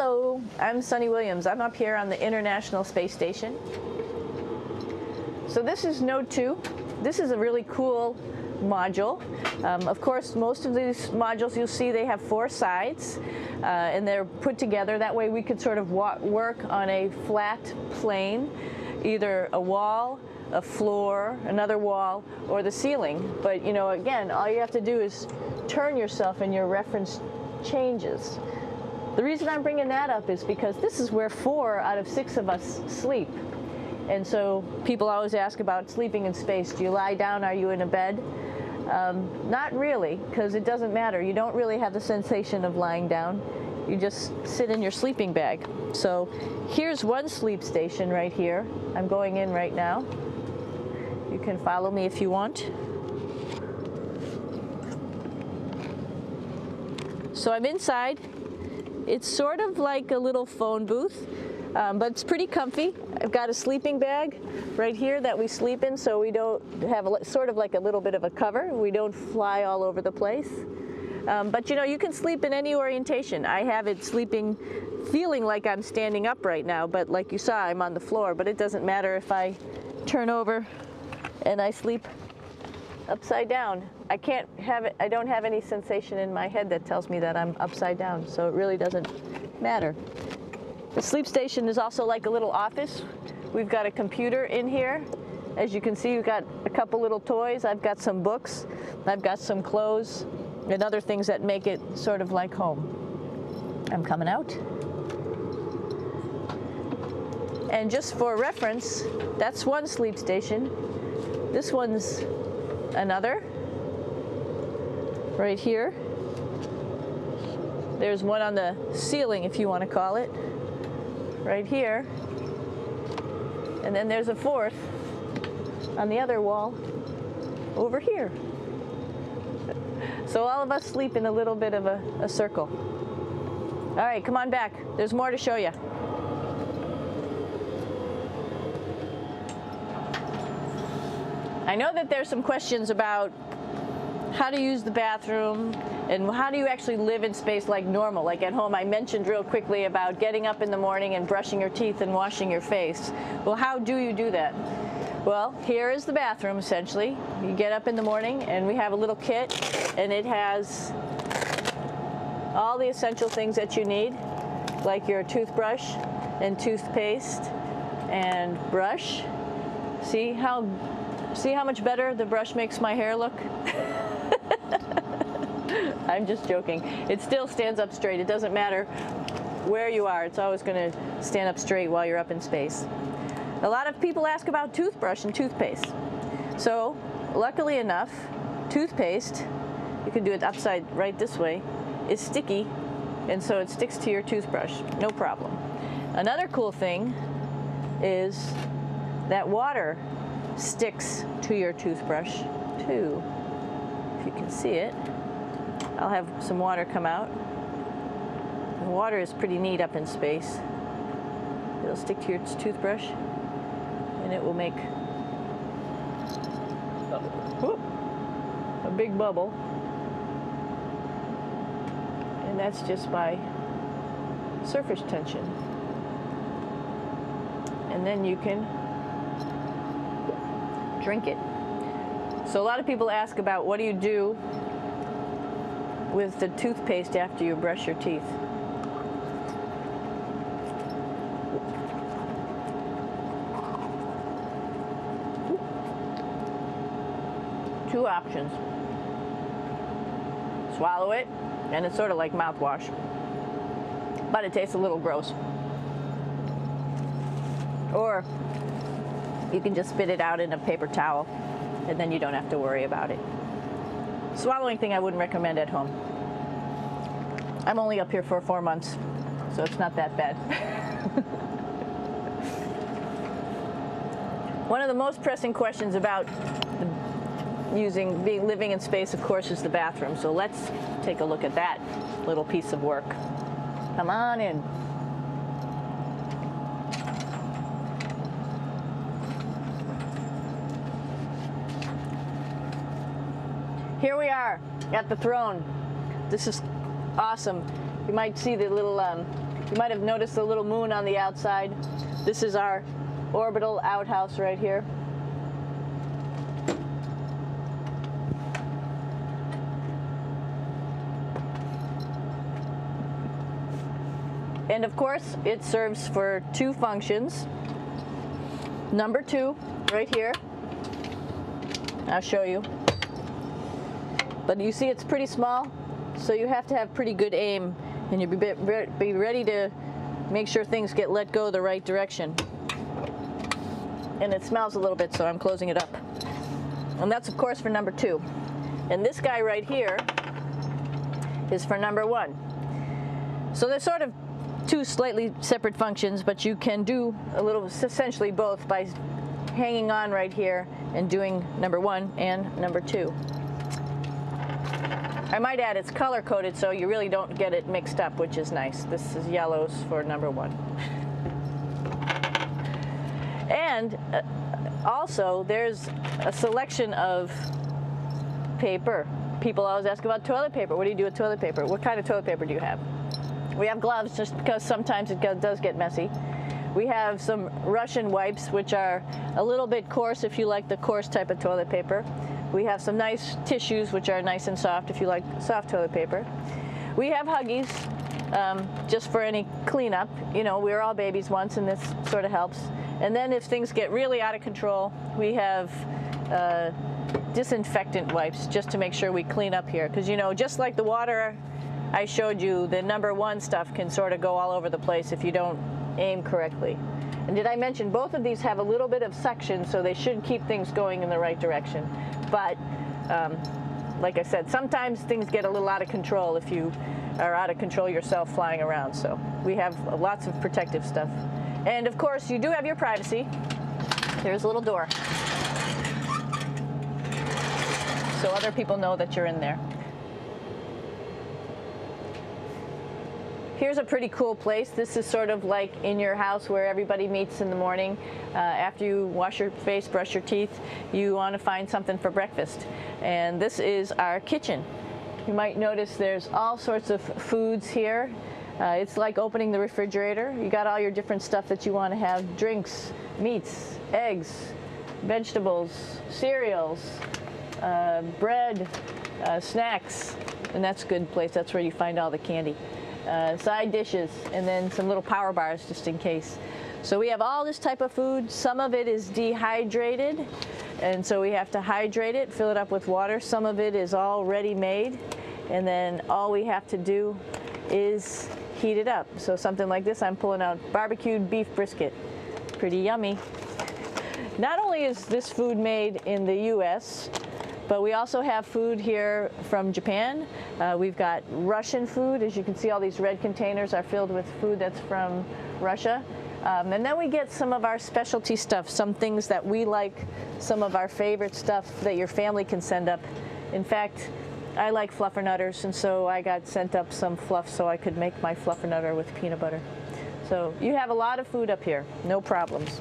Hello, I'm Sunny Williams. I'm up here on the International Space Station. So this is Node 2. This is a really cool module. Of course, most of these modules you'll see they have 4 sides and they're put together. That way we could sort of work on a flat plane, either a wall, a floor, another wall, or the ceiling. But you know, again, all you have to do is turn yourself and your reference changes. The reason I'm bringing that up is because this is where 4 out of 6 of us sleep. And so people always ask about sleeping in space. Do you lie down? Are you in a bed? Not really, because it doesn't matter. You don't really have the sensation of lying down. You just sit in your sleeping bag. So here's one sleep station right here. I'm going in right now. You can follow me if you want. So I'm inside. It's sort of like a little phone booth, but it's pretty comfy. I've got a sleeping bag right here that we sleep in, so we don't have sort of like a little bit of a cover. We don't fly all over the place. But you know, you can sleep in any orientation. I have it sleeping, feeling like I'm standing up right now, but like you saw, I'm on the floor. But it doesn't matter if I turn over and I sleep upside down. I can't have it, I don't have any sensation in my head that tells me that I'm upside down, so it really doesn't matter. The sleep station is also like a little office. We've got a computer in here. As you can see, we've got a couple little toys. I've got some books. I've got some clothes and other things that make it sort of like home. I'm coming out. And just for reference, that's one sleep station. This one's another. Right here. There's one on the ceiling, if you want to call it. Right here. And then there's a 4th on the other wall over here. So all of us sleep in a little bit of a circle. All right, come on back. There's more to show you. I know that there's some questions about how to use the bathroom and how do you actually live in space like normal, like at home. I mentioned real quickly about getting up in the morning and brushing your teeth and washing your face. Well, how do you do that? Well, here is the bathroom essentially. You get up in the morning and we have a little kit and it has all the essential things that you need, like your toothbrush and toothpaste and brush. See how much better the brush makes my hair look? I'm just joking. It still stands up straight. It doesn't matter where you are. It's always going to stand up straight while you're up in space. A lot of people ask about toothbrush and toothpaste. So, luckily enough, toothpaste, you can do it upside right this way, is sticky, and so it sticks to your toothbrush. No problem. Another cool thing is that water sticks to your toothbrush too. If you can see it, I'll have some water come out. The water is pretty neat up in space. It'll stick to your toothbrush and it will make a big bubble. And that's just by surface tension. And then you can drink it. So a lot of people ask about what do you do with the toothpaste after you brush your teeth. Two options. Swallow it, and it's sort of like mouthwash, but it tastes a little gross. Or you can just spit it out in a paper towel, and then you don't have to worry about it. Swallowing thing I wouldn't recommend at home. I'm only up here for 4 months, so it's not that bad. One of the most pressing questions about living in space, of course, is the bathroom. So let's take a look at that little piece of work. Come on in. Here we are at the throne. This is awesome. You might see the little You might have noticed the little moon on the outside. This is our orbital outhouse right here. And of course, it serves for two functions. Number 2, right here. I'll show you. But you see it's pretty small, so you have to have pretty good aim, and you'll be ready to make sure things get let go the right direction. And it smells a little bit, so I'm closing it up. And that's of course for number 2. And this guy right here is for number 1. So they're sort of two slightly separate functions, but you can do a little, essentially both, by hanging on right here and doing number 1 and number 2. I might add it's color coded, so you really don't get it mixed up, which is nice. This is yellows for number 1. And also there's a selection of paper. People always ask about toilet paper. What do you do with toilet paper? What kind of toilet paper do you have? We have gloves, just because sometimes it does get messy. We have some Russian wipes, which are a little bit coarse if you like the coarse type of toilet paper. We have some nice tissues, which are nice and soft if you like soft toilet paper. We have Huggies, just for any cleanup. You know, we were all babies once, and this sort of helps. And then if things get really out of control, we have disinfectant wipes, just to make sure we clean up here. Because, you know, just like the water I showed you, the number 1 stuff can sort of go all over the place if you don't aim correctly. And did I mention both of these have a little bit of suction, so they should keep things going in the right direction. But like I said, sometimes things get a little out of control if you are out of control yourself flying around. So we have lots of protective stuff. And of course, you do have your privacy. There's a little door, so other people know that you're in there. Here's a pretty cool place. This is sort of like in your house where everybody meets in the morning. After you wash your face, brush your teeth, you want to find something for breakfast. And this is our kitchen. You might notice there's all sorts of foods here. It's like opening the refrigerator. You got all your different stuff that you want to have: drinks, meats, eggs, vegetables, cereals, bread, snacks. And that's a good place. That's where you find all the candy. Side dishes, and then some little power bars just in case. So we have all this type of food. Some of it is dehydrated, and so we have to hydrate it, fill it up with water. Some of it is already made, and then all we have to do is heat it up. So something like this, I'm pulling out barbecued beef brisket. Pretty yummy. Not only is this food made in the US, but we also have food here from Japan. We've got Russian food. As you can see, all these red containers are filled with food that's from Russia. And then we get some of our specialty stuff, some things that we like, some of our favorite stuff that your family can send up. In fact, I like fluffernutters, and so I got sent up some fluff so I could make my fluffernutter with peanut butter. So you have a lot of food up here, no problems.